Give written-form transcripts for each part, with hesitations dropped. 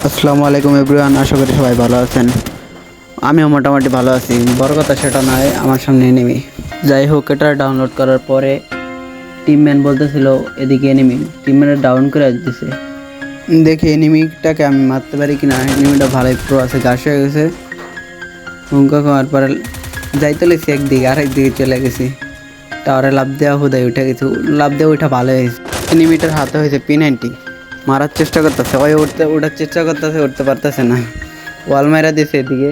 আসসালামু আলাইকুম এভরিওয়ান, আশা করি সবাই ভালো আছেন। আমিও মোটামুটি ভালো আছি। বড় কথা সেটা নয়, আমার সামনে এনিমি। যাই হোক, এটা ডাউনলোড করার পরে টিমম্যান বলতেছিল এদিকে এনিমি, টিমম্যানে ডাউন করে দিতেছে। দেখি এনিমিটাকে আমি মারতে পারি কিনা। এনিমিটা ভালোই প্রো আছে, ঘাস হয়ে গেছে। হুঙ্কা খাওয়ার পরে যাইতে লেগেছি একদিকে, আরেকদিকে চলে গেছি। টাওয়ারে লাভ দেওয়া হুদায় উঠে গেছি, লাভ দেওয়া ওইটা ভালো হয়েছে। এনিমিটার হাতে হয়েছে P90, মারার চেষ্টা করতেছে, ওই ওঠার চেষ্টা করতেছে, উঠতে পারতেছে না। ওয়াল মারা দিছে এদিকে,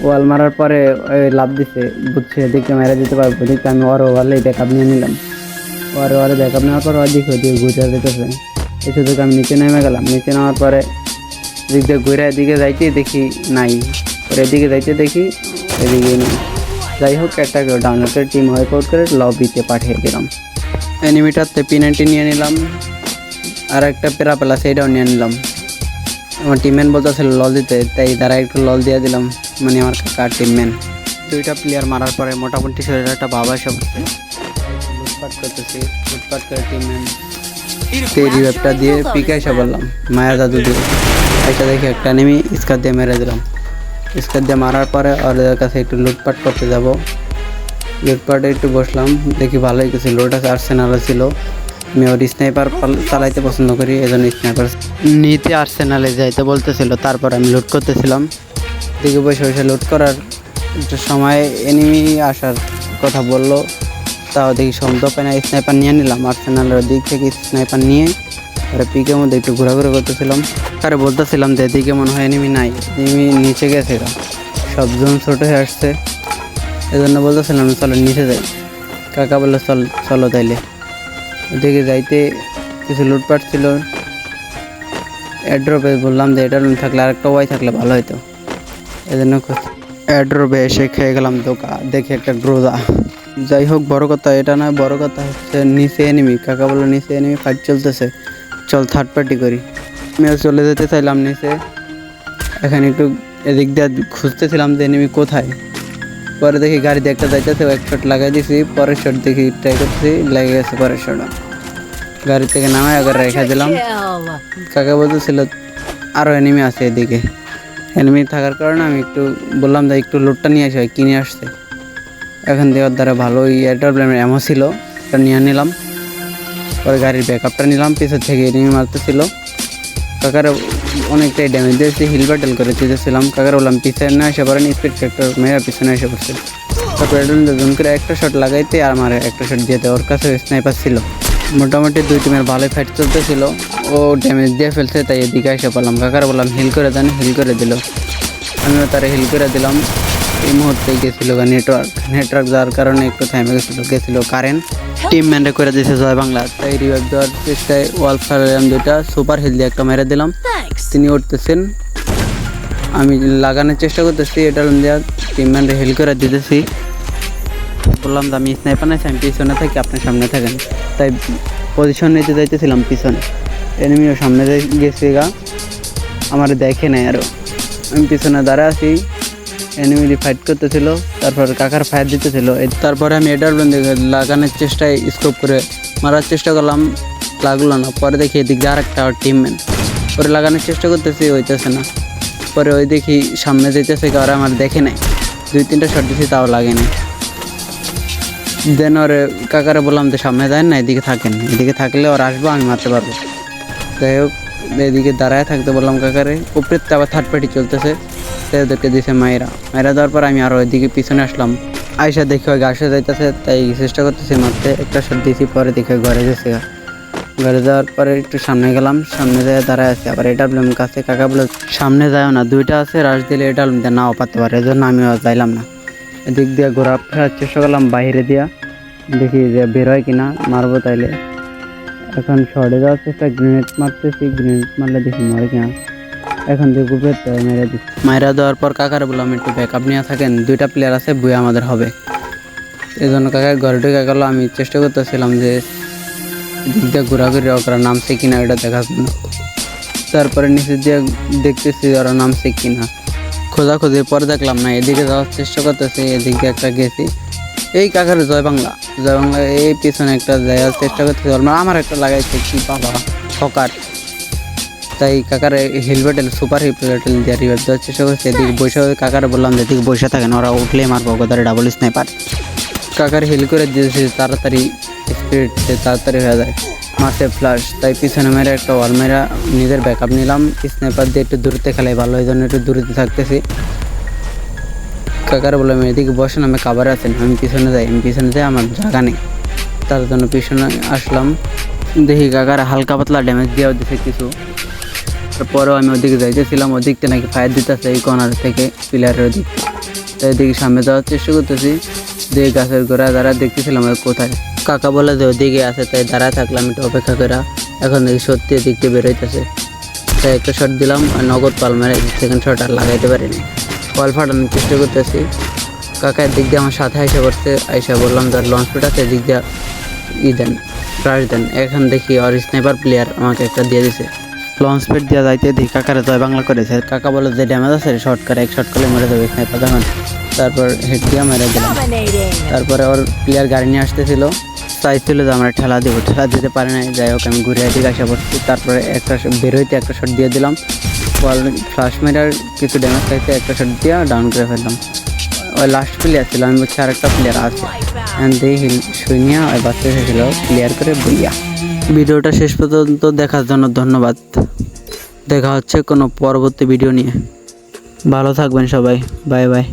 ওয়াল মারার পরে ওই লাভ দিছে, বুঝছে এদিকে মেরা দিতে পারবো। এদিকে আমি ওয়ালে ব্যাকআপ নিয়ে নিলাম। ওয়ারে ব্যাকআপ নেওয়ার পর ওদিকে ঘুরে যেতেছে। এই শুধু আমি নিচে নেমে গেলাম। নিচে নেওয়ার পরে এদিক দিয়ে ঘুরে এদিকে যাইতে দেখি নাই, পরে এদিকে যাইতে দেখি এদিকে নেই। যাই হোক, একটা ডাউনলোড করে টিম ওয়াইপ আউট করে লবিতে পাঠিয়ে দিলাম। এনিমিটারতে P90 নিয়ে নিলাম, আর একটা পেরা সেইটাও নিয়ে নিলাম। আমার টিমম্যান বলতেছিল লল দিতে, তাই তারা একটু লল দিয়ে দিলাম, মানে আমার কাকার টিমম্যান। দুইটা প্লেয়ার মারার পরে মোটামুটি শরীরে একটা ভাব এসে পড়ছে। লুটপাট করতেছি, লুটপাট করে টিমম্যান সেই রিভাইভটা দিয়ে পিকে এসে বললাম মায়া জাদু দিয়ে। এটা দেখে একটা নেমে স্কার দিয়ে মেরে দিলাম। স্কার দিয়ে মারার পরে ওদের কাছে একটু লুটপাট করতে যাব। লুটপাটে একটু বসলাম, দেখি ভালোই কিছু লোড আছে, আর্সেনালও ছিল। আমি ওর স্নাইপার চালাইতে পছন্দ করি, এজন্য স্নাইপার নিতে আর্সেনালে যাইতে বলতেছিল। তারপর আমি লুট করতেছিলাম, দিকে বসে বসে লুট করার একটা সময় এনিমি আসার কথা বললো। তাও দেখি শব্দ পাই না, স্নাইপার নিয়ে নিলাম। আর্সেনালের দিক থেকে স্নাইপার নিয়ে পরে পিকের মধ্যে একটু ঘোরাঘুরি করতেছিলাম। তারে বলতেছিলাম যে এদিকে মনে হয় এনিমি নাই, এনিমি নিচে গেছে, সব জোন ছোটো হয়ে আসছে। এজন্য বলতেছিলাম চলো নিচে যাই। কাকা বললো চলো তাইলে। ওদিকে যাইতে কিছু লুটপাট ছিল। এয়ারড্রপে বললাম যে এটা থাকলে আরেকটা ওয়াই থাকলে ভালো হতো, এজন্য এয়ারড্রপে এসে খেয়ে গেলাম ধোকা, দেখে একটা গ্রোজা। যাই হোক, বড় কথা এটা নয়, বড় কথা হচ্ছে নিচে এনিমি। কাকা বললো নিচে এনিমি ফাইট চলতেছে, চল থার্ড পার্টি করি। আমিও চলে যেতে চাইলাম নিচে। এখানে একটু এদিক দিয়ে খুঁজতেছিলাম যে এনিমি কোথায়। পরে দেখি গাড়িতে একটা যাইতেছে, এক শট লাগাই দিয়েছি। পরের শট দেখি ট্রাই করতেছি, লেগে গেছে পরের শট। গাড়ি থেকে নামায় আগে রেখে দিলাম। কাকা বলতেছিল আরও এনিমি আছে এদিকে। এনিমি থাকার কারণে আমি একটু বললাম যে একটু লোডটা নিয়ে আসে, কিনে আসছে। এখন দেওয়ার দ্বারা ভালোই এটার এমন ছিল, এটা নিয়ে নিলাম। পরে গাড়ির ব্যাকআপটা নিলাম, পিছন থেকে এনিমি মারতেছিল। কাকার অনেকটাই ড্যামেজ দিয়েছি, হিল ব্যাটেল করে দিতেছিলাম। কাকার বললাম পিছনে না এসে পড়েন, স্পিড ফ্যাক্টর মেয়েরা পিছনে এসে পড়ছে। তারপরে জুম করে একটা শট লাগাইতে আর আমার একটা শট দিয়েতে, ওর কাছে স্নাইপার ছিল। মোটামুটি দুই টিমের ভালোই ফাইট চলতেছিল। ও ড্যামেজ দিয়ে ফেলছে, তাই এদিকে এসে পড়লাম। কাকার বললাম হিল করে দেন, হিল করে দিল। আমিও তারা হিল করে দিলাম। এই মুহূর্তে গেছিলো নেটওয়ার্ক যাওয়ার কারণে একটু থেমে গেছিলো কারেন্ট। টিম ম্যান্ডে করে দিয়েছে জয় বাংলা, তাই রিভাইভ দেওয়ার চেষ্টায় ওয়াল ফায়ার দুইটা সুপার হিল দিয়ে একটা মেরে দিলাম। তিনি উঠতেছেন, আমি লাগানোর চেষ্টা করতেছি। এটা দেওয়া টিম ম্যান্ডে হিল করে দিতেছি। বললাম যে আমি স্নাইপার নাই, আমি পিছনে থাকি, আপনার সামনে থাকেন। তাই পজিশন নিতে যাইতেছিলাম পিছনে। এনিমিও সামনে গেছে গা, আমার দেখে নাই আরও। আমি পিছনে দাঁড়ায় আছি, এনিমি ফাইট করতেছিল। তারপর কাকার ফায়ার দিতেছিল। তারপরে আমি এটার লাগানোর চেষ্টায় স্কোপ করে মারার চেষ্টা করলাম, লাগলো না। পরে দেখি এদিক দিয়ে আরেকটা টিমম্যান, পরে লাগানোর চেষ্টা করতেছি, হইতেছে না। পরে ওই দেখি সামনে যেতেছে, কারো আমার দেখে নাই। 2-3টা শট দিছি, তাও লাগে নাই। দেন ওরে কাকারে বললাম যে সামনে যায় না, এদিকে থাকেন, এদিকে থাকলে ওর আসবো, আমি মারতে পারবো। যাই হোক, এদিকে দাঁড়ায় থাকতে বললাম কাকারে। উপরের তো আবার থার্ড পার্টি চলতেছে, তাই ওদেরকে দিয়েছে মায়েরা দেওয়ার পর আমি আরও ওইদিকে পিছনে আসলাম। আয়সা দেখি ওই ঘাসে যাইতেছে, তাই চেষ্টা করতেছি মারতে। একটা শট দিয়েছি, পরে দেখে ঘরে গেছে। ঘরে যাওয়ার পরে একটু সামনে গেলাম, সামনে যায় দাঁড়ায় আছে। আবার এটা বললাম কাছে, কাকা বলে সামনে যায়ও না, দুইটা আছে, রাশ দিলে এটা নাও পাতে পারে, এজন্য আমিও যাইলাম না। এদিক দিয়ে ঘোরা ফেরার চেষ্টা করলাম বাইরে দিয়া, দেখি যে বের হয় কিনা, মারবো তাইলে। এখন শর্টে যাওয়ার চেষ্টা, গ্রেনেড মারতেছি, গ্রেনেড মারলে দেখি মরে কিনা। এখন দেখবো মেরে দিচ্ছি। মায়েরা দেওয়ার পর কাকারে বললাম একটু ব্যাকআপ নিয়ে থাকেন, 2টা প্লেয়ার আছে, বই আমাদের হবে। এই জন্য কাকার ঘরে ঢুকে গেলো। আমি চেষ্টা করতেছিলাম যে দিক দিয়ে ঘোরাঘুরি ওরা নামছে কিনা এটা দেখার জন্য। তারপরে নিচে দিয়ে দেখতেছি ওরা নামছে কিনা, খোঁজাখুঁজির পরে দেখলাম না। এদিকে যাওয়ার চেষ্টা করতেছি, এদিকে একটা গেছি। এই কাকার জয় বাংলা, এই পিছনে একটা যাওয়ার চেষ্টা করতেছি, আমার একটা লাগাইছে। কি বাবা ফকার, তাই কাকার হেলমেট সুপার হেলমেট দিয়ে রিভাইভ দেওয়ার চেষ্টা করছে। এদিকে বসে কাকারে বললাম যে এদিকে বসে থাকেন, ওরা উঠলে মারবো গোদারে ডাবল স্নাইপার। কাকার হিল করে দিয়েছে তাড়াতাড়ি, স্পিড তাড়াতাড়ি হয়ে যায়। মারছে ফ্লাশ, তাই পিছনে মেরে একটা ওয়াল মেরা নিজের ব্যাকআপ নিলাম। স্নাইপার দিয়ে একটু দূরতে খেলাই ভালো, এই জন্য একটু দূরতে থাকতেছি। কাকার বললাম এদিকে বসেন, আমি কাভারে আছেন, আমি পিছনে যাই, আমার জায়গা নেই, তার জন্য পিছনে আসলাম। দেখি কাকার হালকা পাতলা ড্যামেজ দেওয়া দিচ্ছে কিছু। তারপরেও আমি ওদিকে যাইতেছিলাম, ওদিকতে নাকি ফায়ার দিতেছে এই কর্নার থেকে প্লেয়ারের ওদিক। তাই এদিকে সামনে যাওয়ার চেষ্টা করতেছি, দিয়ে গাছের গোড়ায় দাঁড়া দেখতেছিলাম কোথায়। কাকা বলে যে ওদিকে আছে, তাই দাঁড়ায় থাকলাম একটু অপেক্ষা করে। এখন দেখি সত্যি এদিকতে বেরোইতেছে, তাই একটা শট দিলাম আর নগদ পাল মেরে সেকেন্ড শট আর লাগাইতে পারিনি। কল ফাটানোর চেষ্টা করতেছি, কাকা এদিক দিয়ে আমার সাথে আইসা বললাম তার লঞ্চ প্যাড আছে, এদিক দিয়ে দেন ফ্লাশ দেন। এখন দেখি আর স্নাইপার প্লেয়ার আমাকে একটা দিয়ে দিছে। লঞ্চ প্যাড দেওয়া যাইতে দেখি কাকারে জয় বাংলা করেছে। কাকা বলে যে ড্যামেজ আছে শর্ট করে এক শট করলে মেরে দেবে স্নাইপার যখন। তারপর হেড দিয়ে মেরে দিলাম। তারপরে ওর প্লেয়ার গাড়ি নিয়ে আসতেছিল, চাইছিল যে আমরা ঠেলা দিতে পারি নাই। যাই হোক আমি ঘুরে এদিকে আসা পড়ছি। তারপরে একটা বেরোইতে একটা শট দিয়ে দিলাম, ফ্লাশ মেরার কিছু ড্যামেজ খাইতে একটা শট দিয়ে ডাউন করে ফেললাম। ওই লাস্ট প্লেয়ার ছিল, আমি বলছি আর একটা প্লেয়ার আছে, দিয়ে হিল শুনিয়া ওই বাচ্চা এসেছিল ক্লিয়ার করে বইয়া। ভিডিওটা শেষ পর্যন্ত দেখার জন্য ধন্যবাদ। দেখা হচ্ছে কোনো পরবর্তী ভিডিও নিয়ে। ভালো থাকবেন সবাই, বাই বাই।